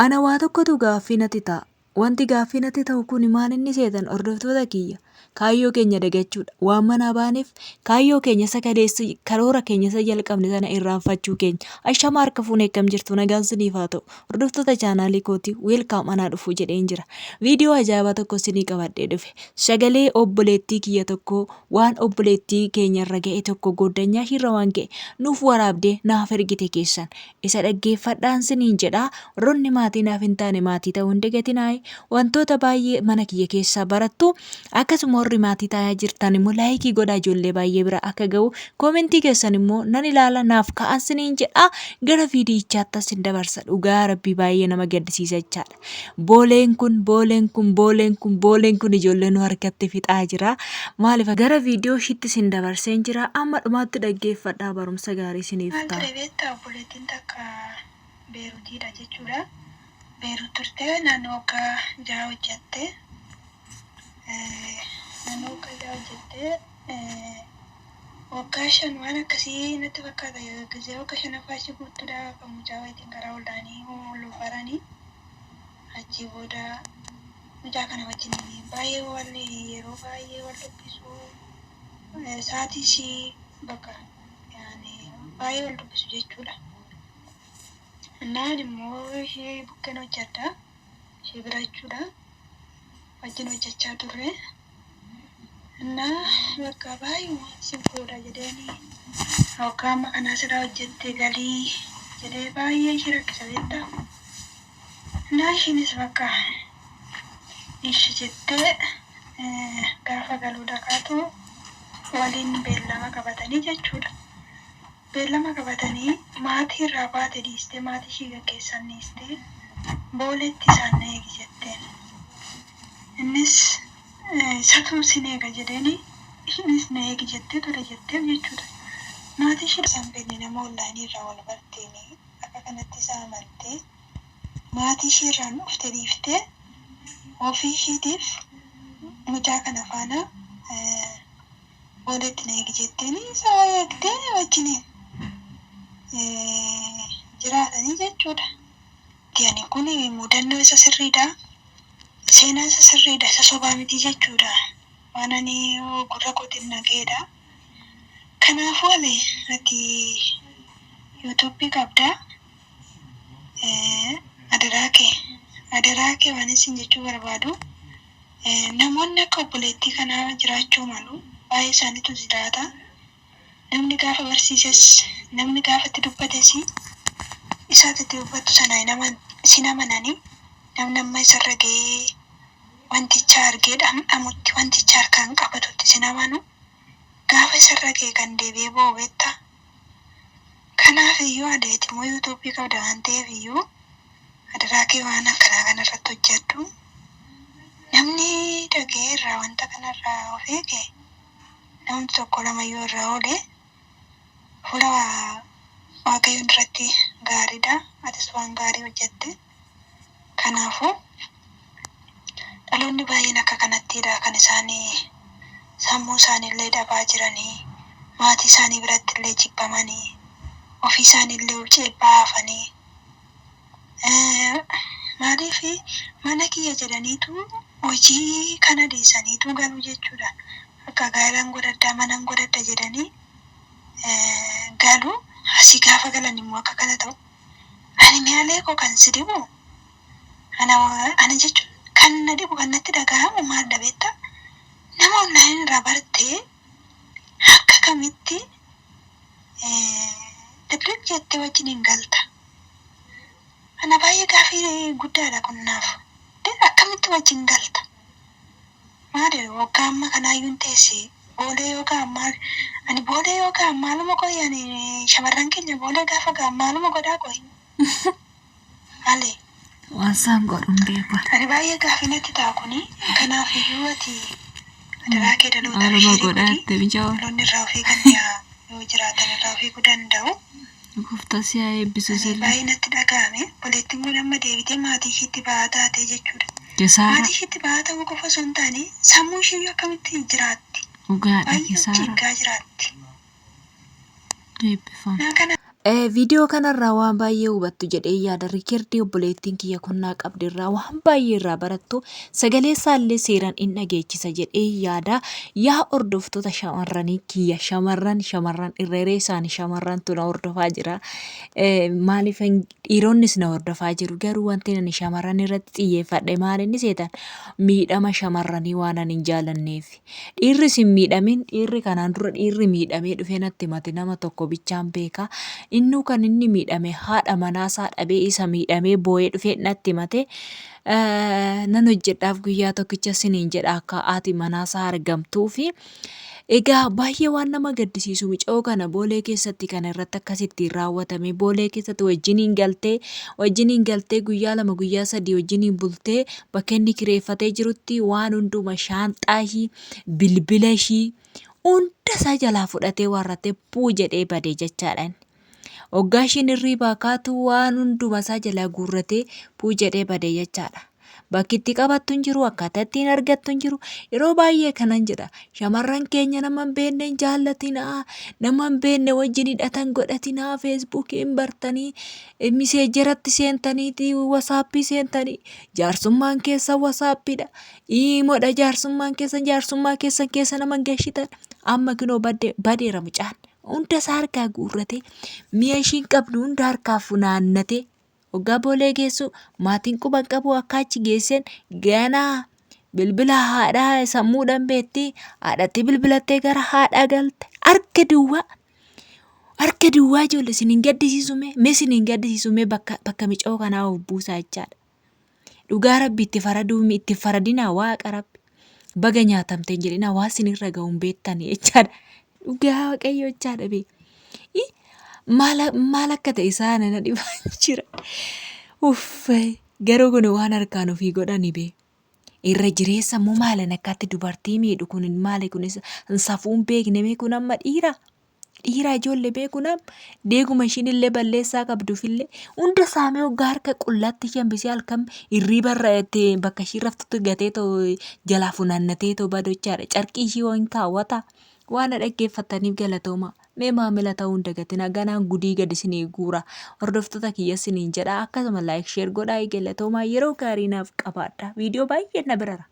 Ana waa tokkotu gaaffii natti ta'a. Wanti gaaffii natti ta'u kun maal inni seetan hordoftoota kiyya. Kaayyoo keenya dagachuudha. Waan manaa baaneef kaayyoo keenya isa kaleessa karoora keenya isa jalqabne sana irraanfachuu keenya. Ashama harka fuunee akkam jirtu nagaan siniif haa ta'u. Hordoftoota chaanaalii kooti weelkaam anaa dhufuu jedheen jira. Viidiyoo ajaa'ibaa tokko sinii qabadhee dhufe. Sagalee obboleettii kiyya tokko waan obboleettii keenya irra ga'e tokko goddanyaa irra waan ga'e nuuf waraabdee naaf ergite keessan. Isa dhaggeeffadhaan siniin jedhaa. Warroonni maatii naaf hin taane maatii ta'uu hin dagatinaa. Wantoota baay'ee mana kiyya keessaa barattu. Akkasuma warri maatii taa'aa jirtan immoo laayikii godhaa ijoollee baay'ee bira akka ga'u koomentii keessan immoo nan ilaala naaf ka'an siniin jedhaa. Gara viidiyichaatti sin dabarsa. Dhugaa rabbii baay'ee nama gaddisiisa jechaadha. Booleen kun ijoollee nu harkatti fixaa jira. Maaliif gara viidiyoo ishiitti sin dabarseen jira. Amma dhumaatti dhaggeeffadhaa barumsa gaarii siniif ta'a. Beektaa obboleettiin takka Beerutiidha jechuudha. Beerut turtee naannoo waggaa 6 hojjette. Waggaa 5 waan akkasii natti fakkaata. Gizee waggaa 5ffaa ishee guutuudha kan mucaa wayitiin karaa oldaanii ol baranii achi booda mucaa kana wajjin baay'ee yeroo baay'ee wal dubbisu sa'aatii ishii bakka baay'ee wal dubbisu jechuudha. Naan immoo ishee bukkeen hojjedha. Ishee bira jechuudha. Wajjin hojjechaa turre. Bakka baay'ee si fuudha jedhanii waggaa amma kanaa sirraa hojjette galii jedhee baay'ee ishee rakkisa beektaa. Ishiinis bakka ishee jettee gaafa galuu dhaqaatu waliin beellama qabatanii jechuudha. Beellama qabatanii maatii irraa baate dhiistee maatii ishee gaggeessan dhiistee booletti isaan na eegi jetteen. Innis isatu sin eega jedhanii isheenis na eegi jettee ture jetteef jechuudha. Maatii ishee isaan beekne nama onlaayinii irraa wal barteeni akka kanatti isaa amantee maatii ishee irraan dhufte dhiiftee ofii isheetiif mucaa kana faana booletti na eegi jetteeni isaa eegdee wajjiniin jiraatanii jechuudha. Diyaani kun mudannoo isa sirriidha. Seenaa isa sirriidha. Isa sobaa miti jechuudha. Waan ani gurra kootiin dhaga'eedha. Kanaafuu ati yuutuubii qabdaa. Adaraa kee waan isin jechuu barbaadu. Namoonni akka obboleettii kanaa jiraachuu malu. Baay'ee isaaniitu jiraata. Namni gaafa barsiises, namni gaafa itti dubbates, isaatti itti dubbatu sana isin amananii namni amma isarra ga'ee wanticha argee dhamdhamutti wanticha harkaan qabatutti isin amanu gaafa isarra ga'e kan deebi'ee ba'u beektaa. Kanaaf iyyuu adeeti immoo yuutuubii qabda waan ta'eef iyyuu adaraa kee waan akkanaa kanarratti hojjedhu. Namni dhaga'ee irraa wanta kanarraa of eege namni tokko lamayyuu irraa oole fuula waaqayyoon irratti gaariidha. Atis waan gaarii hojjette. Kanaafuu dhaloonni baay'een akka kanattidha kan isaanii sammuu isaaniillee dhabaa jiranii, maatii isaanii biratti illee jibbamanii, ofii isaaniillee ceebbaa hafanii. Maaliif mana kiyya jedhaniitu hojii kana dhiisaniitu galuu jechuudha. Akka gaaraan godhaddaa manan godhadda jedhanii galuu asii gaafa galan immoo akka kana ta'u. Ani mi'aalee koo kan si dhibu ana jechuun kan na dhibu kan natti dhaga'amu maal dhabeetta nama onlaayinii irraa bartee akka kamitti dirrib jettee wajjin hin galta. Ana baay'ee gaafii guddaadha kun naaf. Akkamitti wajjin galta? Maali waggaa amma kanaayyuu hin teesse boolee yookaan maal ani boolee yookaan maaluma qoyaan shamarran keenya boolee gaafa gaa maaluma godhaa qoy. Maali? Waan isaan godhuun beeku. Ani baay'ee gaafii natti ta'a kuni. Kanaaf iyyuu ati adaraa kee dhaloota Maaluma godhaatte bijaa. Dhaloonni irraa ofii kan yoo jiraatan irraa ofiiguu danda'u. Gooftaa si haa eebbisu sirrii. Baay'ee natti dhaga'ame. Obboleettiin kun amma deebitee maatii isheetti ba'aa taatee jechuudha. Kesaara. Maatii isheetti ba'aa ta'uu qofa osoo hin taane sammuu ishee akkamitti jiraatti? Dhugaadha Baay'ee kesaara. jiggaa jiraatti. Eebbifamu. Naa kana Viidiyoo kanarraa waan baay'ee hubattu jedhee yaada. Riikardii obboleettiin kiyya kunnaa qabdirraa waan baay'ee irraa barattu sagalee isaallee seeraan in dhageechisa jedhee yaada. Yaa hordoftoota shamarranii kiyya shamarran irra hiree isaanii shamarrantu na hordofaa jira. Maaliif dhiironnis na hordofaa jiru garuu wanti ani shamarran irratti xiyyeeffadhe maal inni seetan miidhama shamarranii waan ani hin jaalanneef. Dhiirris hin miidhamin dhiirri kanaan dura dhiirri miidhamee dhufee natti mate nama tokko bichaan beeka. Innuu kan inni miidhame haadha manaasaa dhabee isa miidhamee boo'ee dhufee natti himate nan hojjedhaaf guyyaa tokkicha siniin jedha akka haati manaasaa argamtuu fi egaa baay'ee waan nama gaddisiisu micoo kana boolee keessatti kan irratti akkasittiin raawwatame boolee keessatti wajjiniin galtee guyyaa 2 guyyaa 3 wajjiniin bultee bakka inni kireeffatee jirutti waan hunduma shaanxaa ishii bilbila ishii hunda isaa jalaa fudhatee warratee puu jedhee badee jechaadhaan. Hoggaa ishiin hirriibaa kaatu waan hunduma isaa jalaa guurratee puu jedhee badee jechaadha. Bakki itti qabattu hin jiru akkaataa ittiin argattu hin jiru yeroo baay'ee kanan jedha shamarran keenya nama hin beekne hin jaallatinaa nama hin beekne wajjin hidhatan godhatinaa feesbuukiin bartanii miseejaratti seentaniiti wasaappii seentanii jaarsummaan keessa wasaappiidha hiimoodha jaarsummaan keessa nama hin gashitan amma kinoo badeera mucaan. Hunda isaa harkaa guurratee mi'a ishiin qabdu hunda harkaa funaannatee hoggaa boolee geessu maatiin quba qabu akka achi geesseen ganaa bilbila haadhaa sammuudhaan beetti haadhatti bilbilattee gara haadhaa galte harka duwwaa ijoollee isiniin gaddisiisume bakka micoo kanaa of buusaa jechaadha. Dhugaa rabbi itti faradinaa waaqa rabbi baga nyaatamteen jedhina waa isinirra ga'uun beektanii jechaadha. Dhugaa waaqayyo jechaadha bee. Maal akka ta'e isaana na dhibaa jira. Garuu kun waan harkaan ofii godhani bee. Irra jireessa immoo maalan akkaatti dubartii miidhu kun maali kunis safuun beekne mee kun amma dhiira ijoollee beekunam deeguma ishiin illee balleessaa qabduufillee hunda saamee hoggaa harka qullaatti shambisee halkan hirriibarra bakka ishii raftutti gatee jalaa funaannatee badochaadha carqii ishii waan kaawwata. Waan dhaggeeffataniif galatooma. Mee maamila ta'uu hin dagatina ganaan gudii gadi isinii guura. Hordoftoota kiyya isiniin jedha akkasuma laayik sheer godhaa galatoomaa yeroo gaarii naaf qabaadha. Viidiyoo baay'ee na birara.